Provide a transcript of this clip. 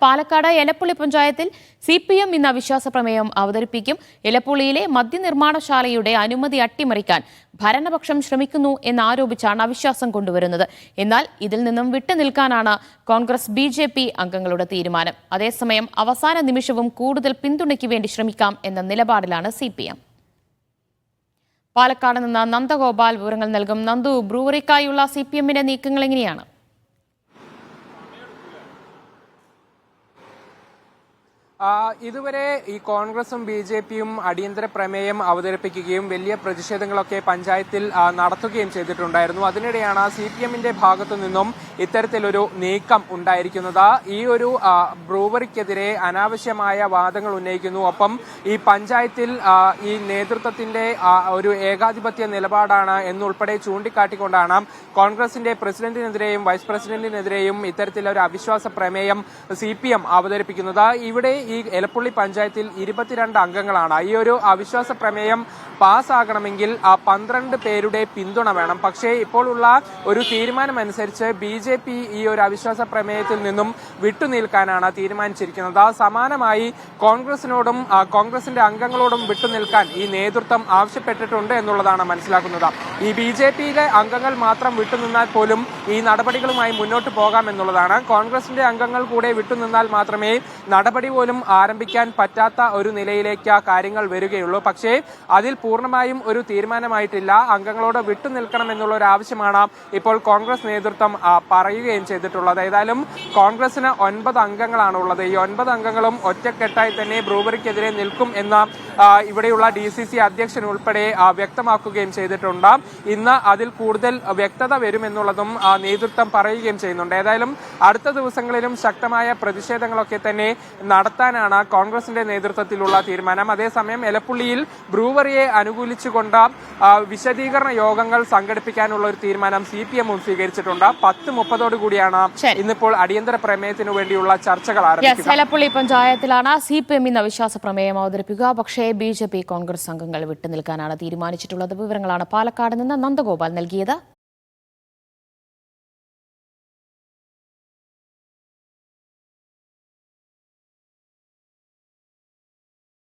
പാലക്കാട് എലപ്പുള്ളി പഞ്ചായത്തിൽ CPM ഇന്ന് അവിശ്വാസ പ്രമേയം അവതരിപ്പിക്കും. എലപ്പുള്ളിയിലെ മദ്യനിർമ്മാണശാലയുടെ അനുമതി അട്ടിമറിക്കാൻ ഭരണപക്ഷം ശ്രമിക്കുന്നു എന്നാരോപിച്ചാണ് അവിശ്വാസം കൊണ്ടുവരുന്നത്. എന്നാൽ ഇതിൽ നിന്നും വിട്ടുനിൽക്കാനാണ് കോൺഗ്രസ് BJP അംഗങ്ങളുടെ തീരുമാനം. അതേസമയം അവസാന നിമിഷവും കൂടുതൽ പിന്തുണയ്ക്ക് വേണ്ടി ശ്രമിക്കാം എന്ന നിലപാടിലാണ് CPM. പാലക്കാട് നിന്ന് നന്ദഗോപാൽ വിവരങ്ങൾ നൽകും. നന്ദു, ബ്രൂവറിക്കായുള്ള CPM-ന്റെ നീക്കങ്ങൾ എങ്ങനെയാണ്? ഇതുവരെ ഈ കോൺഗ്രസും BJP-യും അടിയന്തര പ്രമേയം അവതരിപ്പിക്കുകയും വലിയ പ്രതിഷേധങ്ങളൊക്കെ പഞ്ചായത്തിൽ നടത്തുകയും ചെയ്തിട്ടുണ്ടായിരുന്നു. അതിനിടെയാണ് CPM-ന്റെ ഭാഗത്തു നിന്നും ഇത്തരത്തിലൊരു നീക്കം ഉണ്ടായിരിക്കുന്നത്. ഈ ഒരു ബ്രൂവറിക്കെതിരെ അനാവശ്യമായ വാദങ്ങൾ ഉന്നയിക്കുന്നു. ഒപ്പം ഈ പഞ്ചായത്തിൽ ഈ നേതൃത്വത്തിന്റെ ഒരു ഏകാധിപത്യ നിലപാടാണ് എന്നുൾപ്പെടെ ചൂണ്ടിക്കാട്ടിക്കൊണ്ടാണ് കോൺഗ്രസിന്റെ പ്രസിഡന്റിനെതിരെയും വൈസ് പ്രസിഡന്റിനെതിരെയും ഇത്തരത്തിലൊരു അവിശ്വാസ പ്രമേയം CPM അവതരിപ്പിക്കുന്നത്. ഇവിടെ ഈ എലപ്പുള്ളി പഞ്ചായത്തിൽ 22 അംഗങ്ങളാണ്. ഈ ഒരു അവിശ്വാസ പ്രമേയം പാസ്സാകണമെങ്കിൽ 12 പേരുടെ പിന്തുണ വേണം. പക്ഷേ ഇപ്പോഴുള്ള ഒരു തീരുമാനമനുസരിച്ച് BJP ഈ ഒരു അവിശ്വാസ പ്രമേയത്തിൽ നിന്നും വിട്ടുനിൽക്കാനാണ് തീരുമാനിച്ചിരിക്കുന്നത്. സമാനമായി കോൺഗ്രസിനോടും കോൺഗ്രസിന്റെ അംഗങ്ങളോടും വിട്ടുനിൽക്കാൻ ഈ നേതൃത്വം ആവശ്യപ്പെട്ടിട്ടുണ്ട് എന്നുള്ളതാണ് മനസ്സിലാക്കുന്നത്. ഈ BJP-യിലെ അംഗങ്ങൾ മാത്രം വിട്ടുനിന്നാൽ പോലും ഈ നടപടികളുമായി മുന്നോട്ട് പോകാമെന്നുള്ളതാണ്. കോൺഗ്രസിന്റെ അംഗങ്ങൾ കൂടെ വിട്ടുനിന്നാൽ മാത്രമേ നടപടി പോലും ആരംഭിക്കാൻ പറ്റാത്ത ഒരു നിലയിലേക്ക് കാര്യങ്ങൾ വരികയുള്ളൂ. പക്ഷേ അതിൽ പൂർണ്ണമായും ഒരു തീരുമാനമായിട്ടില്ല. അംഗങ്ങളോട് വിട്ടുനിൽക്കണം എന്നുള്ള ഒരു ആവശ്യമാണ് ഇപ്പോൾ കോൺഗ്രസ് നേതൃത്വം പറയുകയും ചെയ്തിട്ടുള്ളത്. ഏതായാലും കോൺഗ്രസിന് 9 അംഗങ്ങളാണ് ഉള്ളത്. ഈ 9 അംഗങ്ങളും ഒറ്റക്കെട്ടായി തന്നെ ബ്രൂവറിക്കെതിരെ നിൽക്കും എന്ന് ഇവിടെയുള്ള DCC അധ്യക്ഷൻ ഉൾപ്പെടെ വ്യക്തമാക്കുകയും ചെയ്തിട്ടുണ്ട്. ഇന്ന് അതിൽ കൂടുതൽ വ്യക്തത വരുമെന്നുള്ളതും നേതൃത്വം പറയുകയും ചെയ്യുന്നുണ്ട്. ഏതായാലും അടുത്ത ദിവസങ്ങളിലും ശക്തമായ പ്രതിഷേധങ്ങളൊക്കെ തന്നെ നടത്താനാണ് കോൺഗ്രസിന്റെ നേതൃത്വത്തിലുള്ള തീരുമാനം. അതേസമയം എലപ്പുള്ളിയിൽ ബ്രൂവറിയെ അനുകൂലിച്ചുകൊണ്ട് വിശദീകരണ യോഗങ്ങൾ സംഘടിപ്പിക്കാനുള്ള ഒരു തീരുമാനം CPM-ഉം സ്വീകരിച്ചിട്ടുണ്ട്. 10:30 ഇന്നിപ്പോൾ അടിയന്തര പ്രമേയത്തിനു വേണ്ടിയുള്ള ചർച്ചകൾ ആരംഭിക്കും. എലപ്പുള്ളി പഞ്ചായത്തിലാണ് CPM ഇന്ന് അവിശ്വാസ പ്രമേയം അവതരിപ്പിക്കുക. പക്ഷേ BJP കോൺഗ്രസ് അംഗങ്ങൾ വിട്ടുനിൽക്കാനാണ് തീരുമാനിച്ചിട്ടുള്ളത്. വിവരങ്ങളാണ് പാലക്കാട് നിന്ന് നന്ദഗോപാൽ നൽകിയത്.